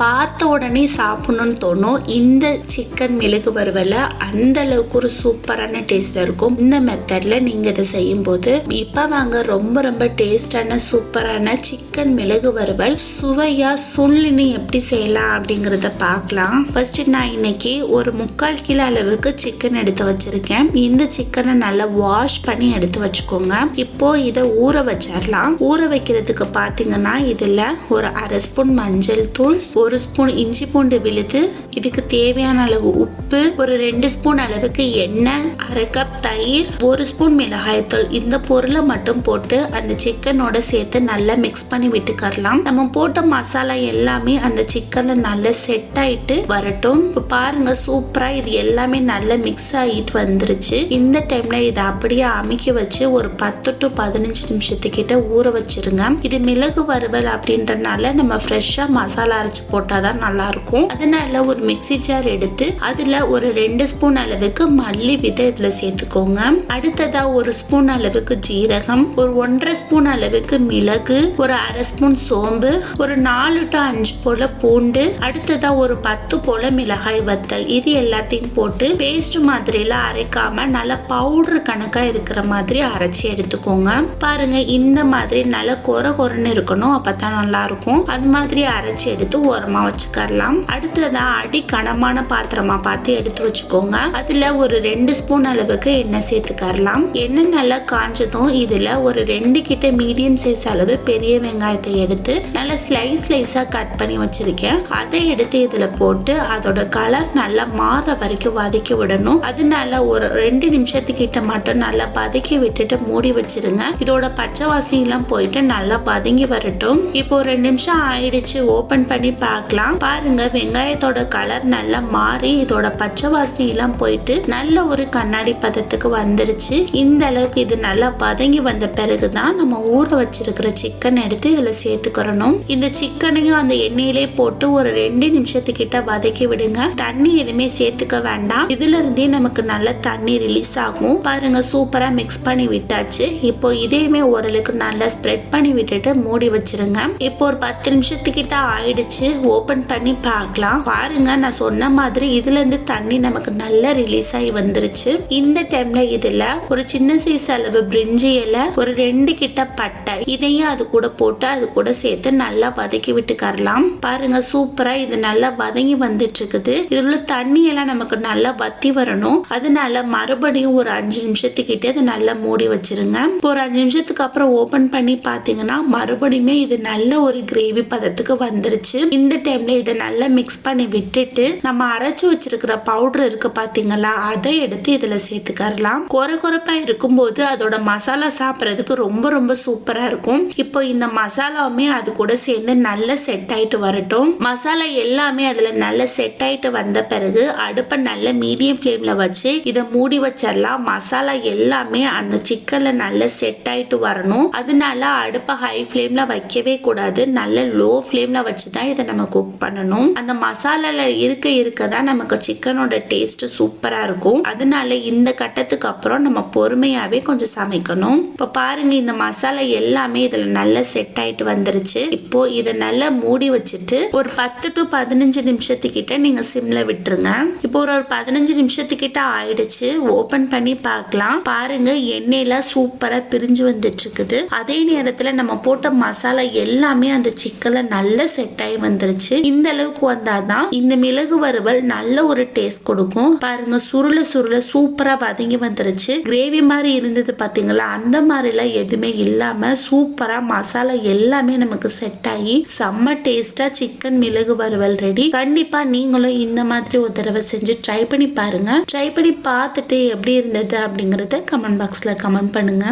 பார்த்த உடனே சாப்பிடணும்னு தோணும். இந்த சிக்கன் மிளகு வறுவலை அந்த அளவுக்கு ஒரு சூப்பரான டேஸ்ட் இருக்கும் இந்த மெத்தட்ல நீங்க இதை செய்யும் போது. இப்ப வாங்க ரொம்ப ரொம்ப டேஸ்டான சூப்பரான சிக்கன் மிளகு வறுவல் சுவையா சுள்ளினி எப்படி செய்யலாம் அப்படிங்கறத பார்க்கலாம். ஃபர்ஸ்ட் நான் இன்னைக்கு ஒரு 3/4 கிலோ அளவுக்கு சிக்கன் எடுத்து வச்சிருக்கேன். இந்த சிக்கனை நல்லா வாஷ் பண்ணி எடுத்து வச்சுக்கோங்க. இப்போ இதை ஊற வச்சிடலாம். ஊற வைக்கிறதுக்கு பாத்தீங்கன்னா இதுல ஒரு 1/2 ஸ்பூன் மஞ்சள் தூள், 1 ஸ்பூன் இஞ்சி பூண்டு விழுது, இதுக்கு தேவையான அளவு உப்பு, ஒரு 2 ஸ்பூன் அளவுக்கு எண்ணெய், 1/2 கப் தயிர், 1 ஸ்பூன் மிளகாய்த்தூள். இந்த பொருளை மட்டும் போட்டு அந்த சிக்கனோட சேர்த்து நல்லா மிக்ஸ் பண்ணி விட்டுக்கறலாம். நம்ம போட்ட மசாலா எல்லாமே அந்த சிக்கன்ல நல்லா செட் ஆயிட்டு வரட்டும். இப்ப பாருங்க சூப்பரா இது எல்லாமே நல்லா மிக்ஸ் ஆகிட்டு வந்துருச்சு. இந்த டைம்ல இதை அப்படியே அமுக்கி வச்சு ஒரு 10 to 15 நிமிஷத்துக்கிட்ட ஊற வச்சிருங்க. இது மிளகு வறுவல் அப்படின்றனால நம்ம ஃப்ரெஷ்ஷா மசாலா அரைச்சு போட்டாதான் நல்லா இருக்கும். அதனால ஒரு மிக்ஸி ஜார் எடுத்து அதுல ஒரு 2 ஸ்பூன் அளவுக்கு மல்லி விதை இதுல சேர்த்துக்கோங்க. அடுத்ததா 1 ஸ்பூன் அளவுக்கு ஜீரகம், ஒரு 1/2 ஸ்பூன் அளவுக்கு மிளகு, ஒரு 1/2 ஸ்பூன் சோம்பு, ஒரு 4 to 5 போல பூண்டு, அடுத்ததா ஒரு 10 போல மிளகாய் வத்தல். இது எல்லாத்தையும் போட்டு பேஸ்ட் மாதிரி எல்லாம் அரைக்காம நல்லா பவுடர் கணக்கா இருக்கிற மாதிரி அரைச்சி எடுத்துக்கோங்க. பாருங்க இந்த மாதிரி நல்லா கொரன்னு இருக்கணும், அப்பதான் நல்லா இருக்கும். அது மாதிரி அரைச்சி எடுத்து ஓரமா வச்சுக்கலாம். அடுத்ததா அடி கனமான பாத்திரமா பார்த்து எடுத்து வச்சுக்கோங்க. அதுல ஒரு 2 ஸ்பூன் அளவுக்கு எண்ணெய் சேர்த்துக்கலாம். எண்ணெய் நல்லா காஞ்சதும் இதுல ஒரு 2 கிட்ட மீடியம் சைஸ் அளவு பெரிய வெங்காயத்தை எடுத்து நல்லா ஸ்லைஸா கட் பண்ணி வச்சிருக்கேன். அதை எடுத்து இதுல போட்டு அதோட கலர் நல்லா மாற வரைக்கும் வதக்கி விடணும். அதனால ஒரு 2 நிமிஷத்துக்கிட்ட மட்டும் நல்லா வதக்கி விட்டுட்டு மூடி வச்சிருங்க. இதோட பச்சை வாசனை எல்லாம் போயிட்டு நல்லா வதங்கி வரட்டும். இப்போ 2 நிமிஷம் ஆயிடுச்சு. ஓபன் பண்ணி பார்க்கலாம். பாருங்க வெங்காயத்தோட கலர் நல்லா மாறி இதோட பச்சை வாசனை எல்லாம் போயிட்டு நல்ல ஒரு கண்ணாடி பதத்துக்கு வந்துருச்சு. இந்த அளவுக்கு இது நல்லா வதங்கி வந்த பிறகுதான் நம்ம ஊற வச்சிருக்கிற சிக்கன் எடுத்து இதுல சேர்த்துக்கிறணும். இந்த சிக்கனையும் அந்த எண்ணெயிலே போட்டு ஒரு 2 நிமிஷத்துக்கிட்ட வதக்கி விடுங்க. தண்ணி எதுவுமே சேர்த்துக்க வேண்டாம். இதுல இருந்தே நமக்கு நல்ல தண்ணி ரிலீஸ் ஆகும். பாருங்க சூப்பரா மிக்ஸ் பண்ணி விட்டாச்சு. இப்போ இதையுமே ஓரளவுக்கு நல்லா ஸ்ப்ரெட் பண்ணி விட்டுட்டு மூடி வச்சிருங்க. இப்போ ஒரு 10 நிமிஷத்துக்கிட்ட ஆயிடுச்சு. ஓபன் பண்ணி பார்க்கலாம். பாருங்க நான் சொன்ன மாதிரி இதுல இருந்து தண்ணி நமக்கு நல்லா ரிலீஸ் ஆகி வந்துருச்சு. இந்த டைம்ல இதுல ஒரு சின்ன சைஸ் அளவு பிரிஞ்சி இலை, ஒரு 2 கிட்ட பட்டை, இதையும் அது கூட போட்டு அது கூட சேர்த்து நல்லா வதக்கி விட்டுக்கறலாம். பாருங்க சூப்பரா இது நல்லா வதங்கி வந்துட்டு இருக்குது. இதுல தண்ணி எல்லாம் நமக்கு நல்லா வத்தி வரணும். அதனால மறுபடியும் ஒரு 5 நிமிஷத்துக்கிட்டே அதை நல்லா மூடி வச்சிருங்க. ஒரு 5 நிமிஷத்துக்கு அப்புறம் ஓபன் பண்ணி பாத்தீங்கன்னா மறுபடியுமே இது நல்ல ஒரு கிரேவி பதத்துக்கு வந்துருச்சு. இந்த டைம்ல இதை நல்லா மிக்ஸ் பண்ணி விட்டுட்டு நம்ம அரைச்சு வச்சிருக்கிற பவுடர் இருக்கு பாத்தீங்களா, அதை எடுத்து இதுல சேர்த்துக்கலாம். கொரப்பா இருக்கும்போது அதோட மசாலா சாப்பிடறதுக்கு ரொம்ப ரொம்ப சூப்பரா இருக்கும். இப்போ இந்த மசாலாவுமே அது கூட சேர்ந்து நல்லா செட் ஆயிட்டு வரட்டும். மசாலா எல்லாமே அதுல நல்லா செட் ஆயிட்டு வந்த பிறகு அடுப்பை நல்ல மீடியம் ஃப்ளேம்ல வச்சு இதை மூடி வச்சிடலாம். மசாலா எல்லாமே அந்த சிக்கன்ல நல்லா செட் ஆயிட்டு வரணும். அதனால அடுப்பை ஹை ஃப்ளேம்ல வைக்கவே கூடாது. நல்ல லோ ஃப்ளேம்ல வச்சுதான் இதை நம்ம குக் பண்ணணும். அந்த மசாலால இருக்கதான் நமக்கு சிக்கனோட டேஸ்ட் சூப்பரா இருக்கும். அதனால இந்த கட்டத்துக்கு அப்புறம் நம்ம பொறுமையாவே கொஞ்சம் சமைக்கணும். இப்ப பாருங்க இந்த மசாலா எல்லாமே இதுல நல்லா செட் ஆயிட்டு வந்துருச்சு. இப்போ இதை நல்லா மூடி வச்சுட்டு ஒரு 10 to 15 நிமிஷத்துக்கிட்ட நீங்க சிம்ல விட்டுருங்க. இப்போ ஒரு 15 நிமிஷத்துக்கிட்ட ஆயிடுச்சு. ஓபன் பண்ணி பார்க்கலாம். பாருங்க எண்ணெயில சூப்பரா பிரிஞ்சு வந்துட்டு இருக்குது. அதே நேரத்துல நம்ம போட்ட மசாலா எல்லாமே அந்த சிக்கன்ல நல்லா செட் ஆகி வந்துருச்சு. இந்த அளவுக்கு வந்தாதான் இந்த மிளகு வறுவல் நல்ல ஒரு டேஸ்ட் கொடுக்கும். பாருங்க சுருள சூப்பரா வதங்கி வந்துருச்சு. கிரேவி மாதிரி இருந்தது பாத்தீங்களா, அந்த மாதிரி எல்லாம் எதுவுமே இல்லாம சூப்பரா மசாலா எல்லாமே நமக்கு செட் ஆகி செம்ம டேஸ்டா சிக்கன் மிளகு வறுவல் ரெடி. கண்டிப்பா நீங்களும் இந்த மாதிரி ஒரு தடவை செஞ்சு ட்ரை பண்ணி பாருங்க. ட்ரை பண்ணி பார்த்துட்டு எப்படி இருந்தது அப்படிங்கறத கமெண்ட் பாக்ஸ்ல கமெண்ட் பண்ணுங்க.